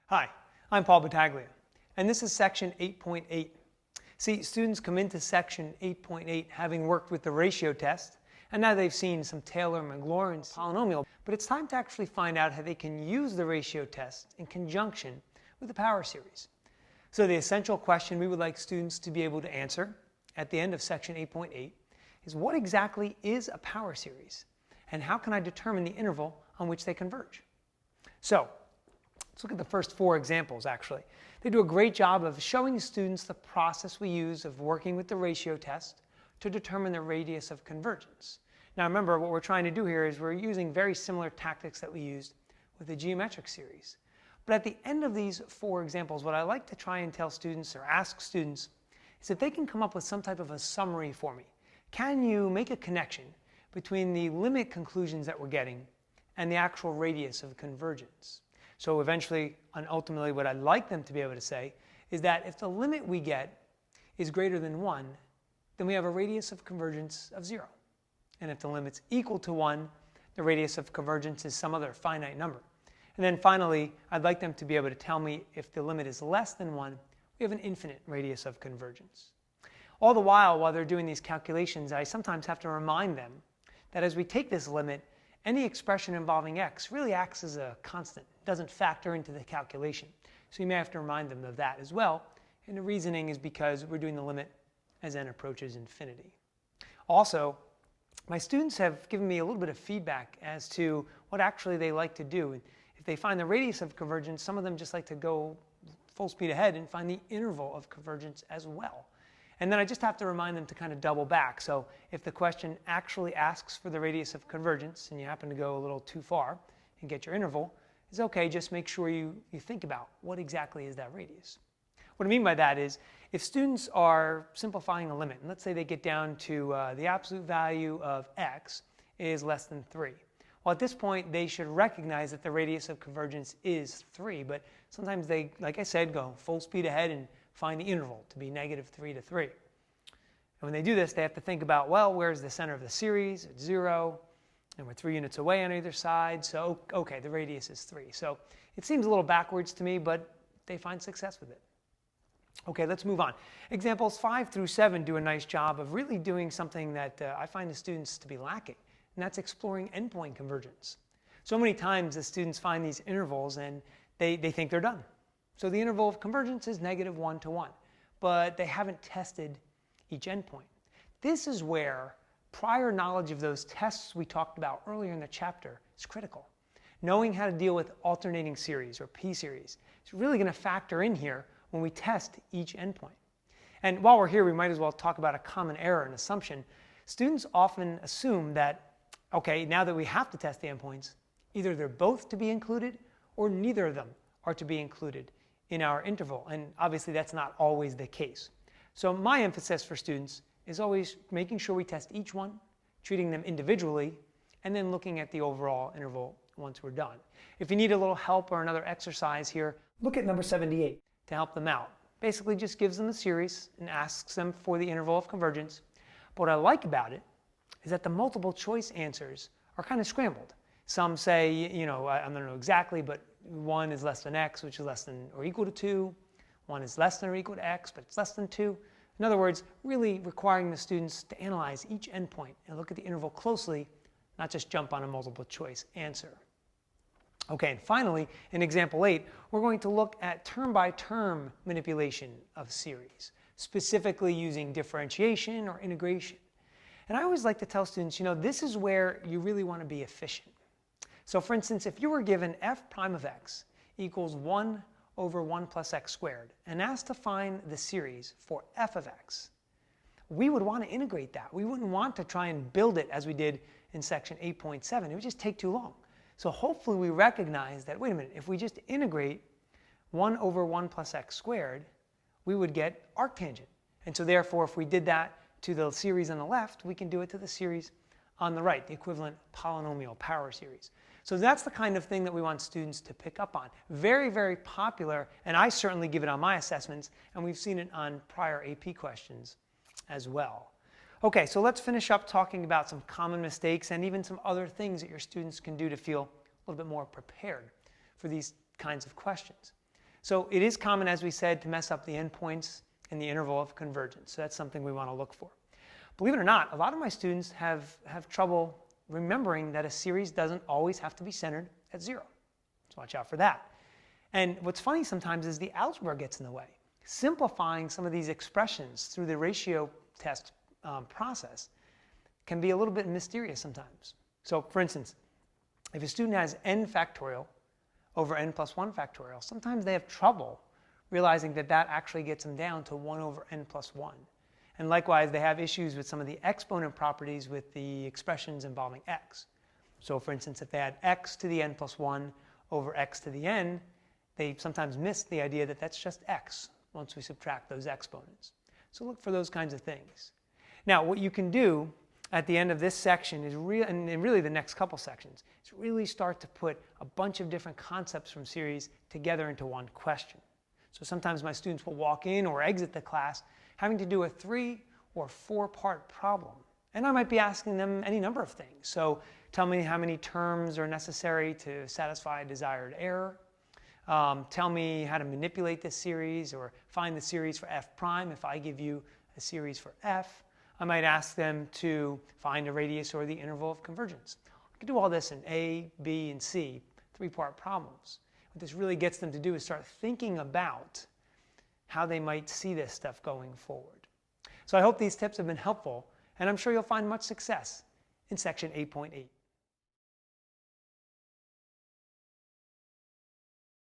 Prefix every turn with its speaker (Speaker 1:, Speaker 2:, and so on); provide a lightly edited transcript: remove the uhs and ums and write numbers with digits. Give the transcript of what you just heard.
Speaker 1: Hi, I'm Paul Battaglia, and this is section 8.8. See, students come into section 8.8 having worked with the ratio test, and now they've seen some Taylor-Maclaurin's polynomial, but it's time to actually find out how they can use the ratio test in conjunction with the power series. So the essential question we would like students to be able to answer at the end of section 8.8 is what exactly is a power series, and how can I determine the interval on which they converge? So, let's look at the first four examples, actually. They do a great job of showing students the process we use of working with the ratio test to determine the radius of convergence. Now remember, what we're trying to do here is we're using very similar tactics that we used with the geometric series. But at the end of these four examples, what I like to try and tell students or ask students is if they can come up with some type of a summary for me. Can you make a connection between the limit conclusions that we're getting and the actual radius of convergence? So eventually, and ultimately, what I'd like them to be able to say is that if the limit we get is greater than 1, then we have a radius of convergence of 0. And if the limit's equal to 1, the radius of convergence is some other finite number. And then finally, I'd like them to be able to tell me if the limit is less than 1, we have an infinite radius of convergence. All the while they're doing these calculations, I sometimes have to remind them that as we take this limit, any expression involving x really acts as a constant, doesn't factor into the calculation. So you may have to remind them of that as well. And the reasoning is because we're doing the limit as n approaches infinity. Also, my students have given me a little bit of feedback as to what actually they like to do. And if they find the radius of convergence, some of them just like to go full speed ahead and find the interval of convergence as well. And then I just have to remind them to kind of double back. So if the question actually asks for the radius of convergence and you happen to go a little too far and get your interval, it's okay, just make sure you think about what exactly is that radius. What I mean by that is if students are simplifying a limit, and let's say they get down to the absolute value of x is less than 3. Well, at this point, they should recognize that the radius of convergence is 3, but sometimes they, like I said, go full speed ahead and find the interval to be -3 to 3. And when they do this, they have to think about, well, where's the center of the series? It's 0, and we're 3 units away on either side, so okay, the radius is 3. So it seems a little backwards to me, but they find success with it. Okay, let's move on. Examples 5 through 7 do a nice job of really doing something that I find the students to be lacking, and that's exploring endpoint convergence. So many times the students find these intervals and they think they're done. So the interval of convergence is -1 to 1, but they haven't tested each endpoint. This is where prior knowledge of those tests we talked about earlier in the chapter is critical. Knowing how to deal with alternating series or p-series is really going to factor in here when we test each endpoint. And while we're here, we might as well talk about a common error and assumption. Students often assume that, okay, now that we have to test the endpoints, either they're both to be included or neither of them are to be included in our interval. And obviously that's not always the case. So my emphasis for students is always making sure we test each one, treating them individually, and then looking at the overall interval once we're done. If you need a little help or another exercise here, look at number 78 to help them out. Basically just gives them a series and asks them for the interval of convergence. But what I like about it is that the multiple choice answers are kind of scrambled. Some say, you know, I don't know exactly, but 1 is less than x, which is less than or equal to 2. 1 is less than or equal to x, but it's less than 2. In other words, really requiring the students to analyze each endpoint and look at the interval closely, not just jump on a multiple choice answer. Okay, and finally, in example 8, we're going to look at term-by-term manipulation of series, specifically using differentiation or integration. And I always like to tell students, you know, this is where you really want to be efficient. So for instance, if you were given f prime of x equals 1 over 1 plus x squared and asked to find the series for f of x, we would want to integrate that. We wouldn't want to try and build it as we did in section 8.7. It would just take too long. So hopefully we recognize that, wait a minute, if we just integrate 1 over 1 plus x squared, we would get arctangent. And so therefore, if we did that to the series on the left, we can do it to the series on the right, the equivalent polynomial power series. So that's the kind of thing that we want students to pick up on. Very, very popular, and I certainly give it on my assessments, and we've seen it on prior AP questions as well. Okay, so let's finish up talking about some common mistakes and even some other things that your students can do to feel a little bit more prepared for these kinds of questions. So it is common, as we said, to mess up the endpoints in the interval of convergence. So that's something we want to look for. Believe it or not, a lot of my students have trouble remembering that a series doesn't always have to be centered at 0. So watch out for that. And what's funny sometimes is the algebra gets in the way. Simplifying some of these expressions through the ratio test process can be a little bit mysterious sometimes. So for instance, if a student has n factorial over n plus 1 factorial, sometimes they have trouble realizing that that actually gets them down to 1 over n plus 1. And likewise, they have issues with some of the exponent properties with the expressions involving x. So for instance, if they had x to the n plus 1 over x to the n, they sometimes miss the idea that that's just x once we subtract those exponents. So look for those kinds of things. Now, what you can do at the end of this section is and really the next couple sections, is really start to put a bunch of different concepts from series together into one question. So sometimes my students will walk in or exit the class having to do a 3 or 4-part problem. And I might be asking them any number of things. So tell me how many terms are necessary to satisfy a desired error. Tell me how to manipulate this series or find the series for f prime if I give you a series for f. I might ask them to find a radius or the interval of convergence. I can do all this in A, B, and C, 3-part problems. What this really gets them to do is start thinking about how they might see this stuff going forward. So I hope these tips have been helpful, and I'm sure you'll find much success in section 8.8.